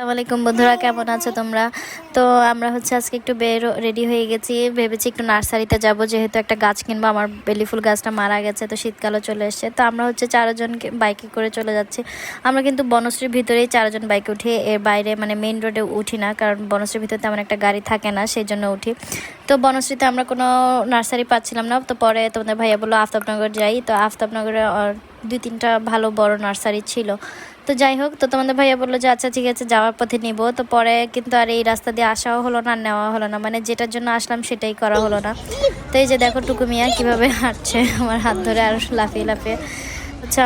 আসসালামু আলাইকুম বন্ধুরা, কেমন আছো তোমরা? তো আমরা আজকে একটু রেডি হয়ে গেছি। ভেবেছি একটু নার্সারিতে যাব, যেহেতু একটা গাছ কিনবো। আমার বেলি ফুল গাছটা মারা গেছে, তো শীতকালও চলে এসছে। তো আমরা চারজন বাইকে করে চলে যাচ্ছি। আমরা কিন্তু বনশ্রীর ভিতরেই চারজন বাইকে উঠি, এর বাইরে মানে মেইন রোডে উঠি না, কারণ বনশ্রীর ভিতরে তেমন একটা গাড়ি থাকে না, সেই জন্য উঠি। তো বনশ্রীতে আমরা কোনো নার্সারি পাচ্ছিলাম না, তো পরে তোমাদের ভাইয়া বললো আফতাবনগর যাই। তো আফতাবনগরে 2-3টা ভালো বড় নার্সারি ছিল। তো যাই হোক, তো তোমাদের ভাইয়া বললো যে আচ্ছা ঠিক আছে, যাওয়ার পথে নিব। তো পরে কিন্তু আর এই রাস্তা দিয়ে আসাও হলো না, নেওয়া হলো না, মানে যেটার জন্য আসলাম সেটাই করা হলো না। তো এই যে দেখো টুকু মিয়া কীভাবে হাঁটছে আমার হাত ধরে আর লাফিয়ে লাফিয়ে।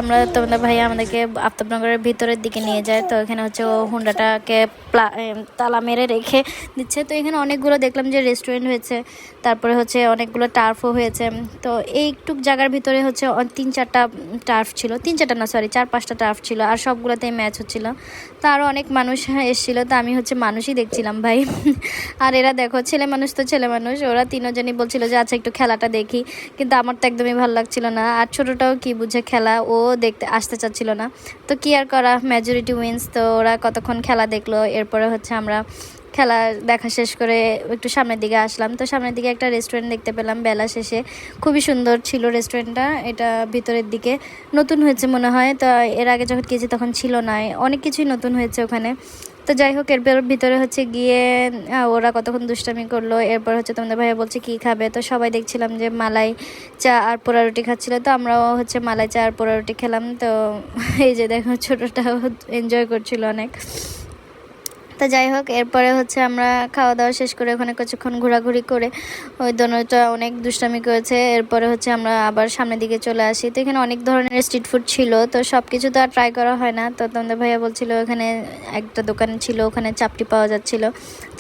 আমরা তোমাদের ভাইয়া আমাদেরকে আফতাবনগরের ভিতরের দিকে নিয়ে যায়। তো এখানে ও হুন্ডাটাকে তালা মেরে রেখে দিচ্ছে। তো এখানে অনেকগুলো দেখলাম যে রেস্টুরেন্ট হয়েছে, তারপরে অনেকগুলো টার্ফও হয়েছে। তো এইটুক জায়গার ভিতরে 3-4টা টার্ফ ছিল, 3-4টা না সরি 4-5টা টার্ফ ছিল, আর সবগুলোতেই ম্যাচ হচ্ছিল। তো আরও অনেক মানুষ এসেছিল, তো আমি মানুষই দেখছিলাম ভাই। আর এরা দেখো, ছেলে মানুষ তো ছেলে মানুষ, ওরা তিনজনই বলছিল যে আচ্ছা একটু খেলাটা দেখি, কিন্তু আমার তো একদমই ভালো লাগছিল না। আর ছোটোটাও কি বুঝে খেলা, ও দেখতে আসতে চাচ্ছিল না। তো কি আর করা, মেজরিটি উইন্স। তো ওরা কতক্ষণ খেলা দেখলো, এরপরে আমরা খেলা দেখা শেষ করে একটু সামনের দিকে আসলাম। তো সামনের দিকে একটা রেস্টুরেন্ট দেখতে পেলাম বেলা শেষে, খুবই সুন্দর ছিল রেস্টুরেন্টটা। এটা ভিতরের দিকে নতুন হয়েছে মনে হয়, তো এর আগে যখন গিয়েছি তখন ছিল না, অনেক কিছুই নতুন হয়েছে ওখানে। তো যাই হোক, এরপর ভিতরে গিয়ে ওরা কতক্ষণ দুষ্টামি করলো। এরপর তোমাদের ভাইয়া বলছে কি খাবে, তো সবাই দেখছিলাম যে মালাই চা আর পোড়া রুটি খাচ্ছিলো, তো আমরাও মালাই চা আর পোড়া রুটি খেলাম। তো এই যে দেখো ছোটোটাও এনজয় করছিল অনেক। তো যাই হোক, এরপরে আমরা খাওয়া দাওয়া শেষ করে ওখানে কিছুক্ষণ ঘোরাঘুরি করে ওই দোনোটা অনেক দুষ্টামি করেছে। এরপরে আমরা আবার সামনের দিকে চলে আসি। তো এখানে অনেক ধরনের স্ট্রিট ফুড ছিল, তো সব কিছু তো আর ট্রাই করা হয় না। তো তোমাদের ভাইয়া বলছিল এখানে একটা দোকান ছিল, ওখানে চাপটি পাওয়া যাচ্ছিল,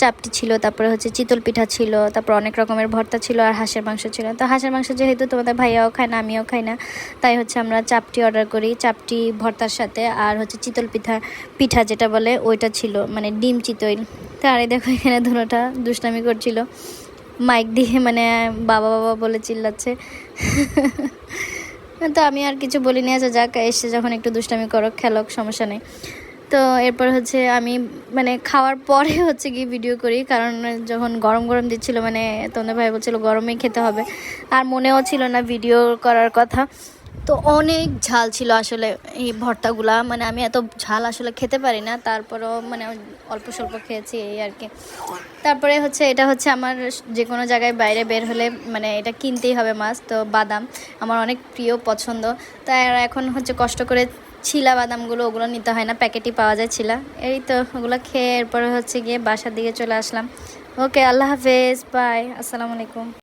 চাপটি ছিল, তারপরে চিতল পিঠা ছিল, তারপর অনেক রকমের ভর্তা ছিল, আর হাঁসের মাংস ছিল। তো হাঁসের মাংস যেহেতু তোমাদের ভাইয়াও খায় না, আমিও খাই না, তাই আমরা চাপটি অর্ডার করি, চাপটি ভর্তার সাথে। আর চিতল পিঠা যেটা বলে ওইটা ছিল, মানে ডিম চিতই। তো আরে দেখো এখানে দুটোটা দুষ্টামি করছিল, মাইক দিয়ে মানে বাবা বাবা বলে চিল্লাচ্ছে। তো আমি আর কিছু বলিনি, আচ্ছা যাক, এসে যখন একটু দুষ্টামি করো খেলক, সমস্যা নেই। তো এরপর আমি মানে খাওয়ার পরে গিয়ে ভিডিও করি, কারণ যখন গরম গরম দিচ্ছিল, মানে তোমাদের ভাই বলছিল গরমেই খেতে হবে, আর মনেও ছিল না ভিডিও করার কথা। তো অনেক ঝাল ছিল আসলে এই ভর্তাগুলা, মানে আমি এত ঝাল আসলে খেতে পারি না, তারপরেও মানে অল্প স্বল্প খেয়েছি এই আর কি। তারপরে এটা আমার যে কোনো জায়গায় বাইরে বের হলে মানে এটা কিনতেই হবে মাছ। তো বাদাম আমার অনেক প্রিয় পছন্দ, তাই এখন কষ্ট করে ছিলা বাদামগুলো ওগুলো নিতে হয় না, প্যাকেটই পাওয়া যায় ছিলা। এই তো ওগুলো খেয়ে এরপরে গিয়ে বাসার দিকে চলে আসলাম। ওকে, আল্লাহ হাফেজ, বাই, আসসালামু আলাইকুম।